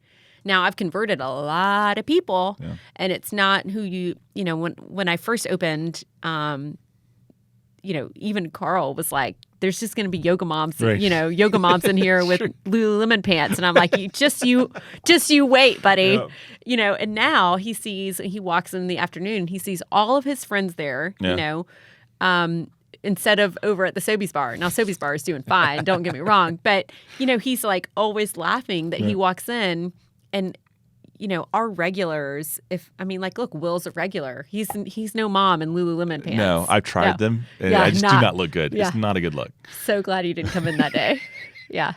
Now, I've converted a lot of people, and it's not who when I first opened, even Carl was like, there's just going to be yoga moms, Right. yoga moms in here with Lululemon pants. And I'm like, just you wait, buddy. Yeah. And now he walks in the afternoon, he sees all of his friends there, instead of over at the Sobeys bar. Now, Sobeys bar is doing fine, don't get me wrong. But, he's like always laughing that he walks in and, our regulars, look, Will's a regular. He's no mom in Lululemon pants. No, I've tried them. And I just do not look good. Yeah. It's not a good look. So glad you didn't come in that day. Yeah.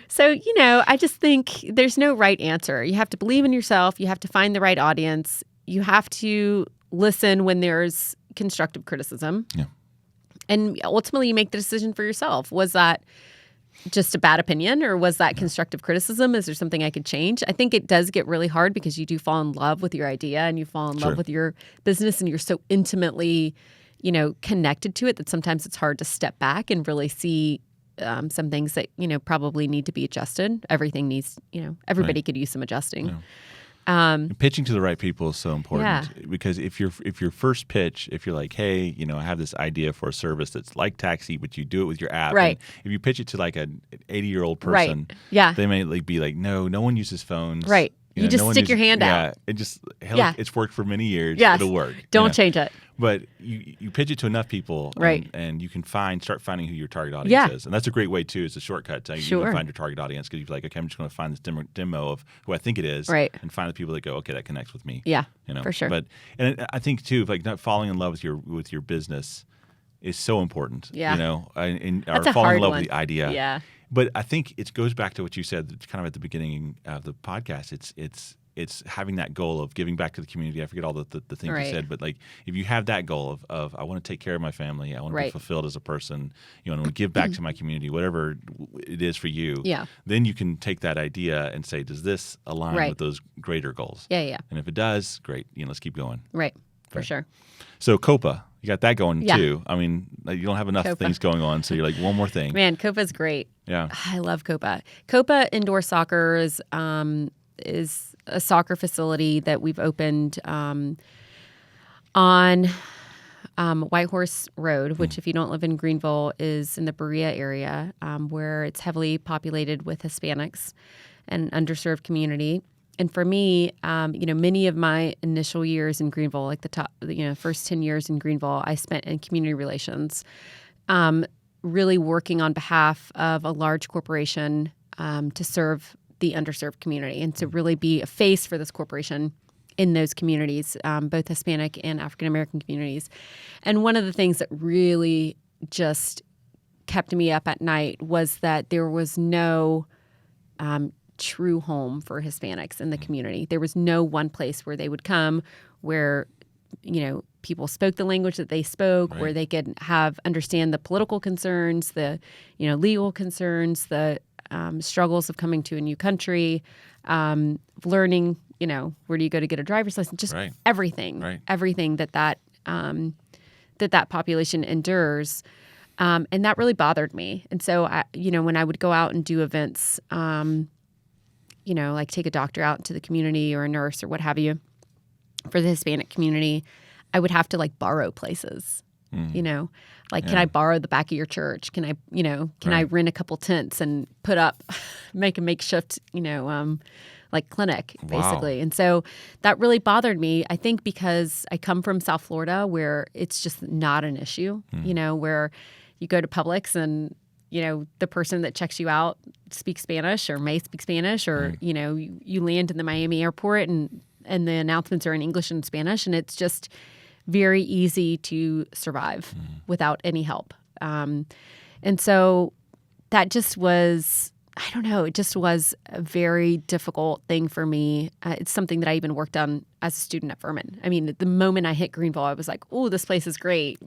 So, I just think there's no right answer. You have to believe in yourself. You have to find the right audience. You have to listen when there's constructive criticism. Yeah. And ultimately, you make the decision for yourself. Was that just a bad opinion, or was that constructive criticism? Is there something I could change? I think it does get really hard because you do fall in love with your idea and you fall in love with your business, and you're so intimately, connected to it that sometimes it's hard to step back and really see some things that, probably need to be adjusted. Everything needs, everybody could use some adjusting. Yeah. And pitching to the right people is so important because if your first pitch, if you're like, hey, I have this idea for a service that's like taxi, but you do it with your app. Right. And if you pitch it to like an 80-year-old person, they may be like, no one uses phones. Right. You just stick your hand out. It's worked for many years. Yes. It'll work. Don't change it. But you pitch it to enough people, and you can start finding who your target audience Yeah. is, and that's a great way too. It's a shortcut to you can find your target audience because you're like, okay, I'm just going to find this demo of who I think it is, and find the people that go, okay, that connects with me. Yeah, for sure. But and I think too, like not falling in love with your business is so important. Yeah, or falling in love with the idea. Yeah. But I think it goes back to what you said kind of at the beginning of the podcast. It's having that goal of giving back to the community. I forget all the things you said, but like if you have that goal of I want to take care of my family, I want to be fulfilled as a person, I want to give back to my community, whatever it is for you. Yeah. Then you can take that idea and say, does this align with those greater goals? Yeah. And if it does, great. Let's keep going. Right. For sure. So COPA, you got that going too. I mean, you don't have enough things going on, so you're like one more thing. Man, COPA's great. Yeah. I love COPA. COPA Indoor Soccer is a soccer facility that we've opened on White Horse Road, which if you don't live in Greenville is in the Berea area, where it's heavily populated with Hispanics and underserved community. And for me, many of my initial years in Greenville, like the first 10 years in Greenville, I spent in community relations, really working on behalf of a large corporation to serve the underserved community and to really be a face for this corporation in those communities, both Hispanic and African American communities. And one of the things that really just kept me up at night was that there was no true home for Hispanics in the community. There was no one place where they would come where, people spoke the language that they spoke, where they could understand the political concerns, the, legal concerns, the struggles of coming to a new country, learning, where do you go to get a driver's license, just everything that population endures. And that really bothered me. And so, when I would go out and do events, like take a doctor out into the community or a nurse or what have you for the Hispanic community, I would have to borrow places. Can I borrow the back of your church? Can I, I rent a couple tents and make a makeshift, clinic basically. Wow. And so that really bothered me, I think, because I come from South Florida where it's just not an issue, where you go to Publix and, the person that checks you out speaks Spanish or may speak Spanish or, you land in the Miami airport and the announcements are in English and Spanish, and it's just very easy to survive without any help. And so that just was, it just was a very difficult thing for me. It's something that I even worked on as a student at Furman. I mean, the moment I hit Greenville, I was like, oh, this place is great,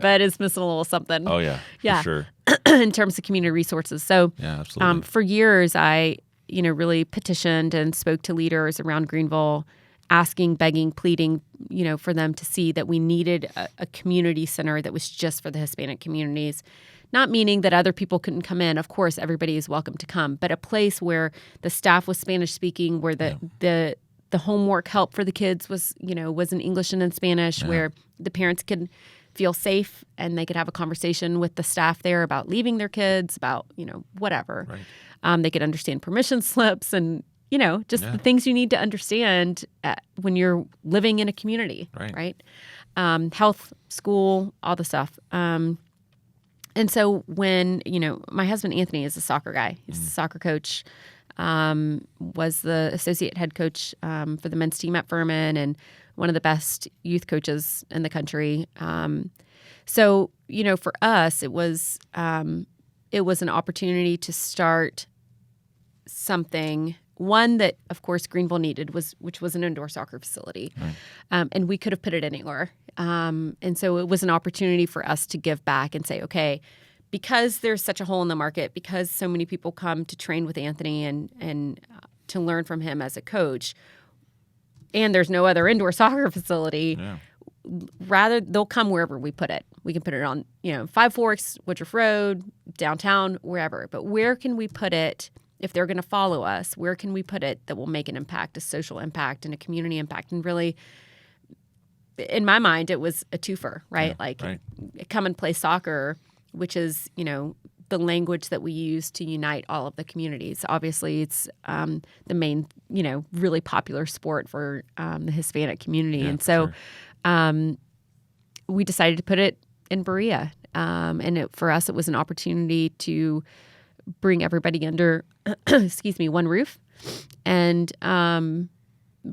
but it's missing a little something. Oh, yeah, for sure. In terms of community resources. So absolutely. For years, I, really petitioned and spoke to leaders around Greenville, asking, begging, pleading, for them to see that we needed a community center that was just for the Hispanic communities. Not meaning that other people couldn't come in. Of course, everybody is welcome to come. But a place where the staff was Spanish speaking, where the homework help for the kids was in English and in Spanish, where the parents could feel safe and they could have a conversation with the staff there about leaving their kids, about, whatever. Right. They could understand permission slips and, just the things you need to understand when you're living in a community, right? Health, school, all the stuff. And so when, my husband, Anthony, is a soccer guy. He's a soccer coach, was the associate head coach for the men's team at Furman and one of the best youth coaches in the country. So, for us, it was an opportunity to start something. One that, of course, Greenville needed which was an indoor soccer facility, and we could have put it anywhere. And so it was an opportunity for us to give back and say, okay, because there's such a hole in the market, because so many people come to train with Anthony and to learn from him as a coach, and there's no other indoor soccer facility. Yeah. Rather, they'll come wherever we put it. We can put it on, Five Forks, Woodruff Road, downtown, wherever. But where can we put it? If they're going to follow us, where can we put it that will make an impact, a social impact and a community impact? And really, in my mind, it was a twofer, right? Come and play soccer, which is, the language that we use to unite all of the communities. Obviously, it's the main, really popular sport for the Hispanic community. And so we decided to put it in Berea. And for us, it was an opportunity to bring everybody under, one roof, and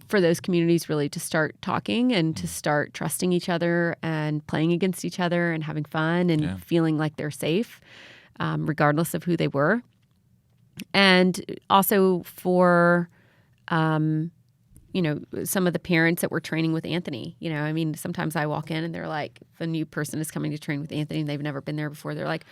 for those communities really to start talking and to start trusting each other and playing against each other and having fun and feeling like they're safe, regardless of who they were. And also for, some of the parents that were training with Anthony. Sometimes I walk in and they're like, if a new person is coming to train with Anthony and they've never been there before, they're like,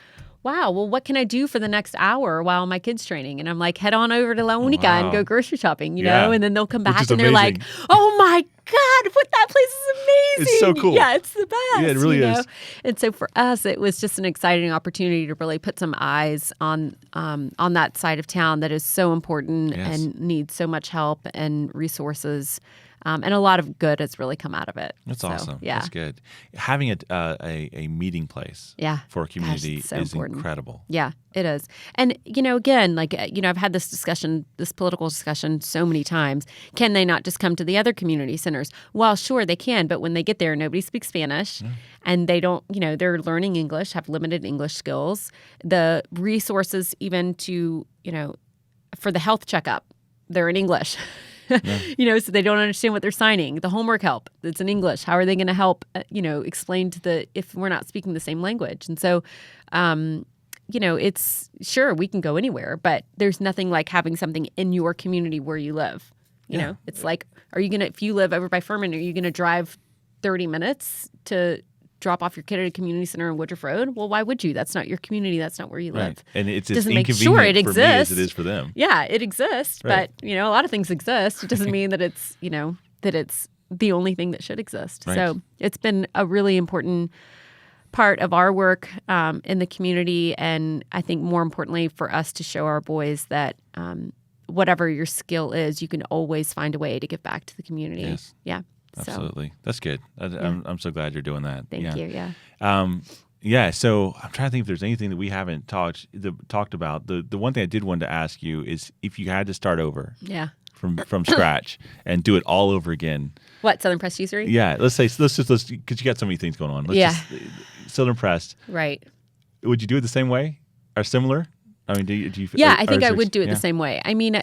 wow, well, what can I do for the next hour while my kid's training? And I'm like, head on over to La Única and go grocery shopping, and then they'll come back and they're like, oh my God, that place is amazing. It's so cool. Yeah, it's the best. Yeah, it really is. And so for us, it was just an exciting opportunity to really put some eyes on that side of town that is so important and needs so much help and resources. And a lot of good has really come out of it. That's awesome. Yeah. That's good. Having a meeting place for a community is important. Incredible. Yeah, it is. And, again, I've had this political discussion so many times. Can they not just come to the other community centers? Well, sure, they can. But when they get there, nobody speaks Spanish and they don't, they're learning English, have limited English skills. The resources even to, for the health checkup, they're in English. So they don't understand what they're signing. The homework help, it's in English. How are they going to help, explain if we're not speaking the same language? And so, it's sure we can go anywhere, but there's nothing like having something in your community where you live. It's like, if you live over by Furman, are you going to drive 30 minutes to drop off your kid at a community center on Woodruff Road? Well, why would you? That's not your community. That's not where you live. And it's as doesn't make inconvenient sure it for exists. me as it is for them. Yeah, it exists. But, a lot of things exist. It doesn't mean that it's, that it's the only thing that should exist. Right. So it's been a really important part of our work in the community. And I think more importantly for us to show our boys that whatever your skill is, you can always find a way to give back to the community. Yes. Yeah. Absolutely. That's good. I'm so glad you're doing that. Thank you. Yeah. So I'm trying to think if there's anything that we haven't talked about. The one thing I did want to ask you is if you had to start over from scratch and do it all over again. What, Southern Pressed Juicery? Yeah. Let's because you got so many things going on. Southern Pressed. Right. Would you do it the same way or similar? I mean, do you? Yeah, I think I would do it the same way. I mean,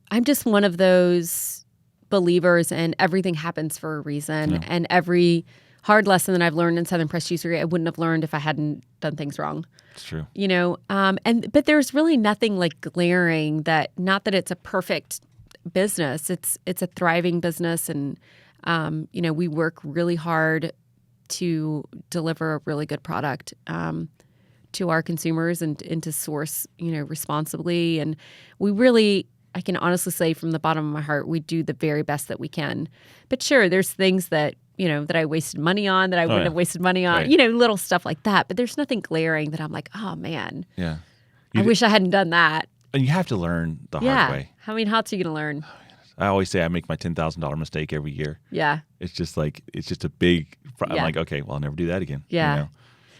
I'm just one of those believers and everything happens for a reason. And every hard lesson that I've learned in Southern Pressed Juicery, I wouldn't have learned if I hadn't done things wrong. It's true. But there's really nothing like glaring not that it's a perfect business. It's a thriving business. And, we work really hard to deliver a really good product to our consumers and to source, responsibly. And we really, I can honestly say from the bottom of my heart, we do the very best that we can. But sure, there's things that, that I wasted money on, that I wouldn't have wasted money on, little stuff like that. But there's nothing glaring that I'm like, oh, man. Yeah. I wish I hadn't done that. And you have to learn the hard way. I mean, how else are you going to learn? I always say I make my $10,000 mistake every year. Yeah. It's just a big. I'm Yeah. like, okay, well, I'll never do that again. Yeah. You know?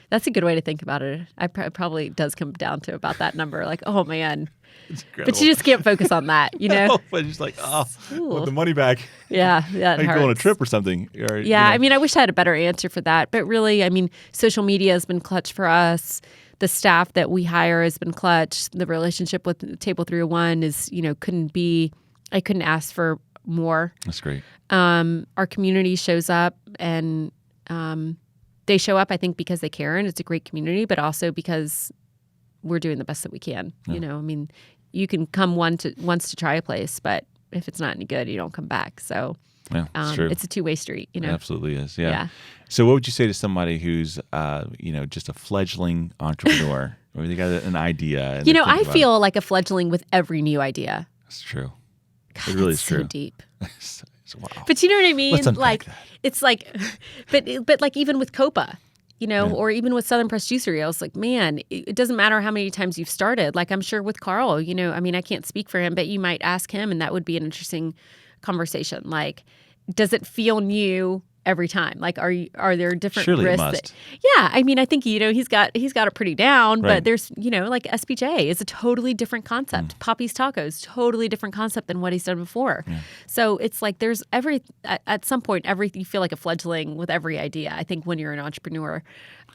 That's a good way to think about it. It probably does come down to about that number. Like, oh man. It's incredible. But you just can't focus on that, you know? No, but it's just like, I want the money back. Yeah. I could go on a trip or something. Or, Yeah. I mean, I wish I had a better answer for that. But really, I mean, social media has been clutch for us. The staff that we hire has been clutch. The relationship with Table 301 is, I couldn't ask for more. That's great. Our community shows up and they show up, I think, because they care and it's a great community, but also because we're doing the best that we can. Yeah. You know, I mean, you can come once to try a place, but if it's not any good, you don't come back. So Yeah, it's true. it's a two-way street, you know? It absolutely is. Yeah. Yeah. So what would you say to somebody who's, just a fledgling entrepreneur or they got an idea? And I feel like a fledgling with every new idea. That's true. God, It really that's is true. so deep. Wow. But you know what I mean? Let's unpack Like that. it's like, but like even with Copa, or even with Southern Press Juicery, I was like, man, it doesn't matter how many times you've started. Like I'm sure with Carl, I mean, I can't speak for him, but you might ask him, and that would be an interesting conversation. Like, does it feel new every time? Like, are there different Surely it risks? must. Yeah, I mean, I think he's got it pretty down, Right. but there's like SPJ is a totally different concept. Poppy's Tacos, totally different concept than what he's done before. Yeah. So it's like there's at some point you feel like a fledgling with every idea. I think when you're an entrepreneur,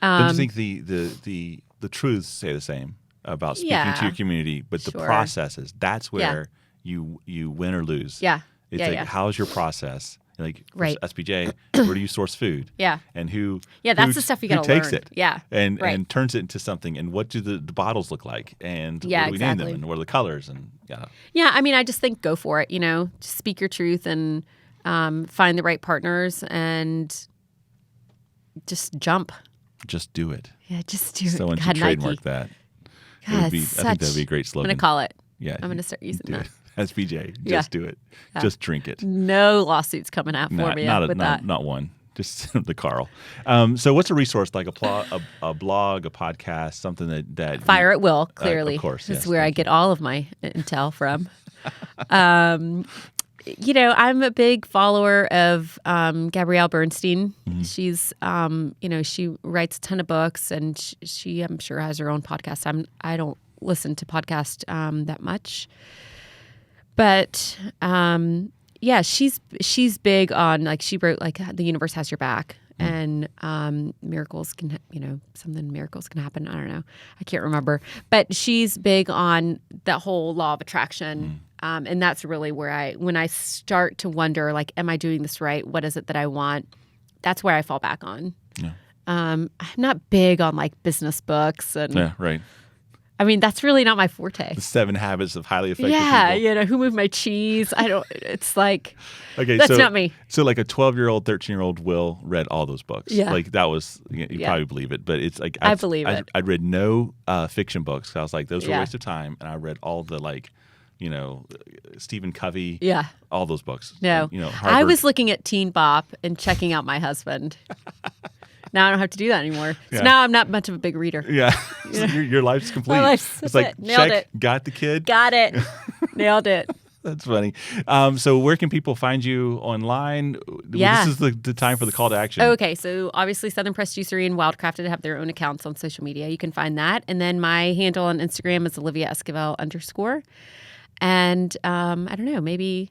Don't you think the truths say the same about speaking to your community, but the Sure. processes, that's where you win or lose. Yeah. It's Yeah, like, yeah. how's your process? Like for Right. SPJ, where do you source food? Yeah. And who? Yeah, that's who- the stuff you who gotta takes learn. it? Yeah. And Right. and turns it into something. And what do the bottles look like? And Yeah, what do we name exactly. them? And what are the colors? And Yeah, I mean, I just think go for it. Just speak your truth and find the right partners and just jump. just do it. Yeah, just do it. Someone God, should trademark Nike. that. God, I think that'd be a great I'm slogan. gonna call it. Yeah, I'm gonna start using do that. it. SPJ, Yeah. just do it. Just drink it. No lawsuits coming out for me with that. Not one. Just the Carl. So what's a resource like a blog, a podcast, something that Fire at will, clearly. of course, This yes, is where I thank get all of my intel from. I'm a big follower of Gabrielle Bernstein. Mm-hmm. She's, she writes a ton of books, and she I'm sure has her own podcast. I don't listen to podcasts that much, but she's big on, like, she wrote like The Universe Has Your Back. And miracles can happen. I don't know. I can't remember. But she's big on that whole law of attraction. And that's really where when I start to wonder, like, am I doing this right? What is it that I want? That's where I fall back on. Yeah. I'm not big on like business books. And Yeah, right. I mean, that's really not my forte. The 7 Habits of Highly Effective Yeah, People. who moved my cheese? It's like, Okay, that's so, not me. So like a 12-year-old, 13-year-old Will read all those books. Yeah. Like that was, you Yeah. probably believe it, but it's like I believe it. I'd read no fiction books. I was like, those are a Yeah. waste of time. And I read all the Stephen Covey. Yeah. All those books. No. And, I Harvard. was looking at Teen Bop and checking out my husband. Now I don't have to do that anymore. So Yeah. now I'm not much of a big reader. Yeah. So your life's complete. My life's- it's that's like, it. Nailed check, it. got the kid. Got it. Nailed it. That's funny. So where can people find you online? Yeah. This is the time for the call to action. Okay, so obviously Southern Press Juicery and Wildcrafted have their own accounts on social media. You can find that. And then my handle on Instagram is Olivia Esquival _. And I don't know, maybe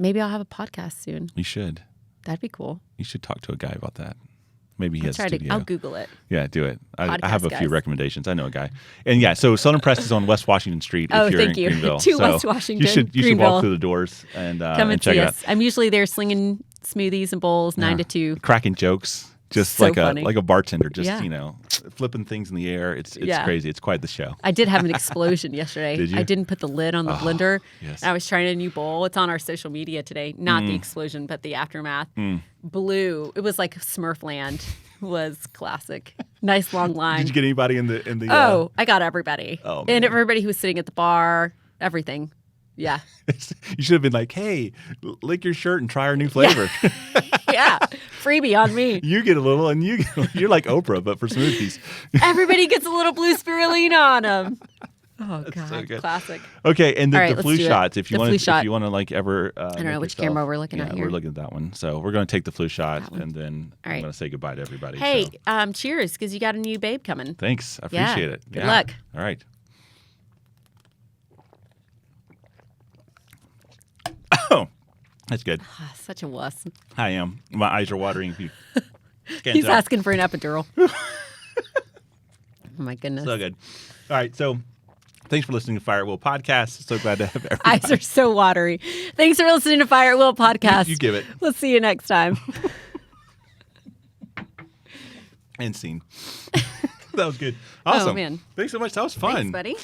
I'll have a podcast soon. You should. That'd be cool. You should talk to a guy about that. Maybe he has a I'll studio. Google it. Yeah, do it. I Podcast have a few guys. recommendations. I know a guy. And yeah, so Southern Press is on West Washington Street if Oh, you're thank in you. Greenville. 2 So West Washington, You should Greenville. walk through the doors and Come and check see it us. I'm usually there slinging smoothies and bowls 9 to 2. out. Cracking jokes. Just So like funny. a bartender, just Yeah. flipping things in the air. It's Yeah. crazy. It's quite the show. I did have an explosion yesterday. Did you? I didn't put the lid on the blender. yes. I was trying a new bowl. It's on our social media today. Not the explosion, but the aftermath. Blue. It was like Smurfland. Was classic. Nice long line. Did you get anybody in the? Oh, I got everybody. Oh, and man. everybody who was sitting at the bar. Everything. Yeah. You should have been like, hey, lick your shirt and try our new flavor. Yeah. Freebie on me. You get a little, and you're like Oprah, but for smoothies. Everybody gets a little blue spirulina on them. Oh God, so good. classic. Okay, and All right, the let's flu do it. shots. If you The want flu to, shot. if you want to like ever, I don't know which camera we're looking at here. We're looking at that one. So we're going to take the flu shot, and then All right. I'm going to say goodbye to everybody. Hey, so. cheers, because you got a new babe coming. Thanks, I Yeah. appreciate it. Good luck. All right. Oh, that's good. Such a wuss. I am. My eyes are watering. If you can't He's tell. asking for an epidural. Oh my goodness. So good. All right, so thanks for listening to Fire at Will Podcast. So glad to have everybody. Eyes are so watery. Thanks for listening to Fire at Will Podcast. You give it. We'll see you next time. And scene. That was good. Awesome. Oh, man. Thanks so much. That was fun. Thanks, buddy.